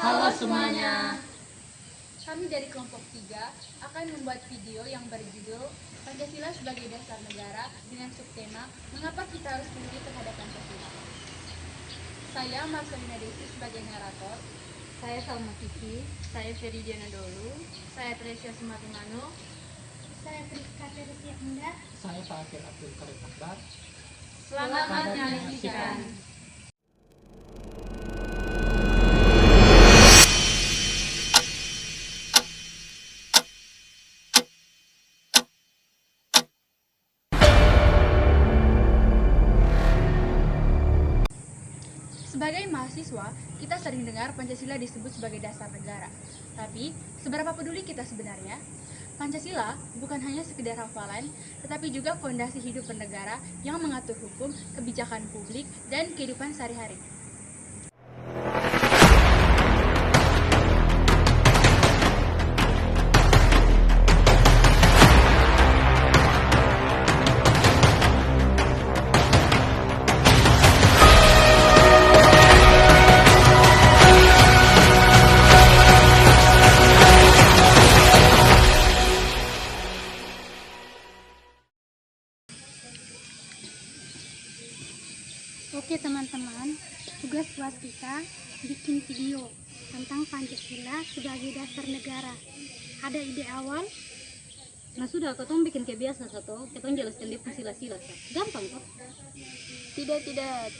Halo semuanya. Kami dari kelompok 3 akan membuat video yang berjudul Pancasila sebagai Dasar Negara dengan subtema Mengapa kita harus peduli terhadap Pancasila. Saya Marcelina Desi sebagai narator. Saya Salma Kiki. Saya Feridiana Dolu. Saya Tresia Sumatimano. Saya Priska Teresia Indah. Saya Fakir Abdul Karim Akbar. Selamat menyaksikan. Sebagai mahasiswa, kita sering dengar Pancasila disebut sebagai dasar negara. Tapi, seberapa peduli kita sebenarnya? Pancasila bukan hanya sekedar hafalan, tetapi juga fondasi hidup bernegara yang mengatur hukum, kebijakan publik, dan kehidupan sehari-hari. Oke teman-teman, tugas buat kita bikin video tentang Pancasila sebagai dasar negara. Ada ide awal? Nah sudah, katong bikin kayak biasa satu. Katong jelaskan dia sila-sila. Gampang kok. Tidak,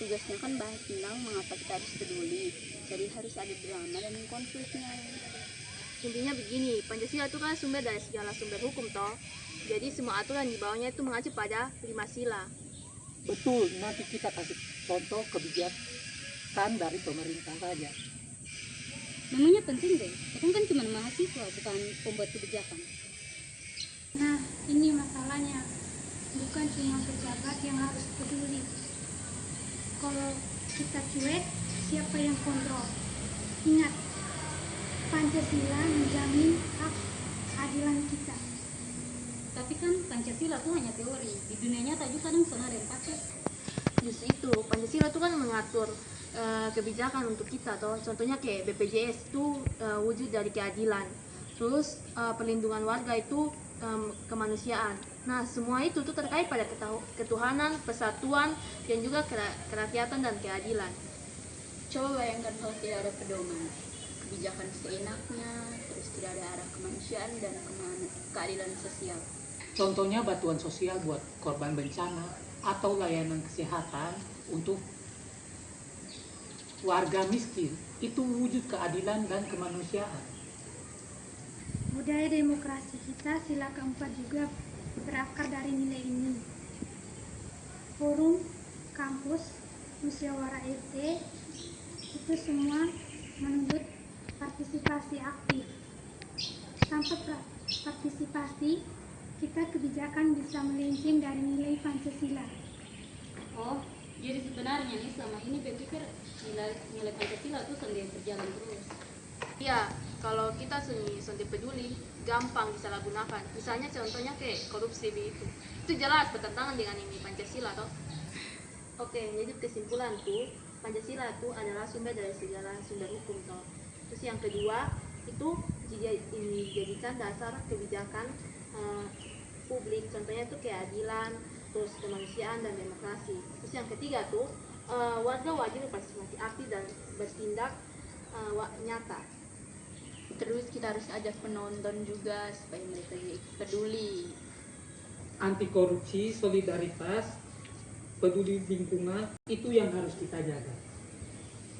tugasnya kan bahas tentang mengapa kita harus peduli. Jadi harus ada drama dan konfliknya. Intinya begini, Pancasila itu kan sumber dari segala sumber hukum toh. Jadi semua aturan di bawahnya itu mengacu pada 5 sila. Betul, nanti kita kasih contoh kebijakan dari pemerintah saja. Namanya penting deh. Katong kan cuma mahasiswa, bukan pembuat kebijakan. Nah, ini masalahnya. Bukan cuma pejabat yang harus peduli. Kalau kita cuek, siapa yang kontrol? Ingat, Pancasila menjamin hak keadilan kita. Tapi kan Pancasila itu hanya teori. Di dunia nyata juga kadang sana ada yang pakai. Justru itu, Pancasila itu kan mengatur kebijakan untuk kita toh. Contohnya kayak BPJS itu wujud dari keadilan. Terus perlindungan warga itu kemanusiaan. Nah, semua itu tuh terkait pada ketuhanan, persatuan, dan juga kerakyatan dan keadilan. Coba bayangkan kalau tidak ada pedoman, kebijakan seenaknya, terus tidak ada arah kemanusiaan dan keadilan sosial. Contohnya bantuan sosial buat korban bencana atau layanan kesehatan untuk warga miskin. Itu wujud keadilan dan kemanusiaan. Budaya demokrasi kita sila keempat juga berakar dari nilai ini. Forum, kampus, musyawarah RT, itu semua menuntut partisipasi aktif. Tanpa partisipasi, kita kebijakan bisa melenceng dari nilai Pancasila. Oh, jadi sebenarnya nih selama ini berpikir nilai Pancasila itu sendiri berjalan terus. Iya, kalau kita sendiri peduli, gampang disalahgunakan. Misalnya contohnya kayak korupsi itu. Itu jelas bertentangan dengan ini Pancasila toh. Oke, jadi kesimpulan tuh, Pancasila itu adalah sumber dari segala sumber hukum toh. Terus yang kedua, itu dijadikan dasar kebijakan publik. Contohnya itu keadilan, terus kemanusiaan dan demokrasi. Terus yang ketiga tuh, warga wajib berpartisipasi aktif dan bertindak nyata. Terus kita harus ajak penonton juga supaya mereka peduli. Anti korupsi, solidaritas, peduli lingkungan, itu yang harus kita jaga.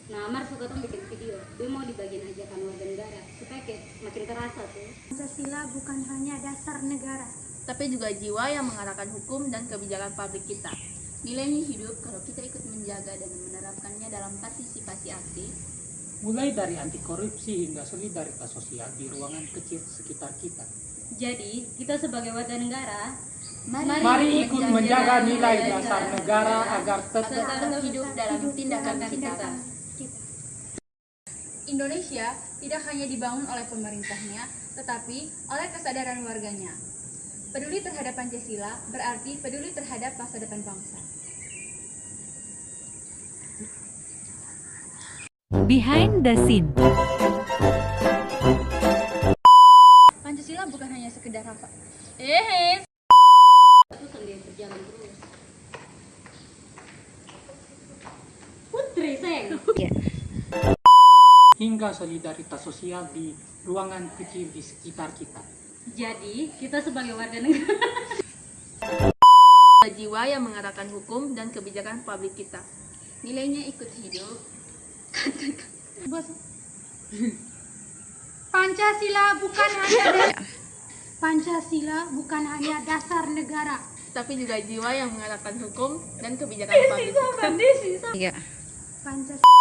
Nah, Mars katong bikin video. Dia mau di bagian ajakan warga negara supaya kayak makin terasa tuh. Pancasila bukan hanya dasar negara, Tapi juga jiwa yang mengarahkan hukum dan kebijakan publik kita. Nilainya hidup kalau kita ikut menjaga dan menerapkannya dalam partisipasi aktif. Mulai dari anti korupsi hingga solidaritas sosial di ruangan kecil sekitar kita. Jadi, kita sebagai warga negara, Mari ikut menjaga nilai dasar negara agar tetap hidup dalam tindakan kita. Indonesia tidak hanya dibangun oleh pemerintahnya, tetapi oleh kesadaran warganya. Peduli terhadap Pancasila berarti peduli terhadap masa depan bangsa. Behind the Scene. Pancasila bukan hanya sekedar hafal. Itu sendiri berjalan terus. Putri, sayang. hingga solidaritas sosial di ruangan kecil di sekitar kita. Jadi, kita sebagai warga negara Jiwa yang mengarahkan hukum dan kebijakan publik kita. Nilainya ikut hidup. Pancasila bukan hanya dasar negara. Tapi juga jiwa yang mengarahkan hukum dan kebijakan publik kita. Pancasila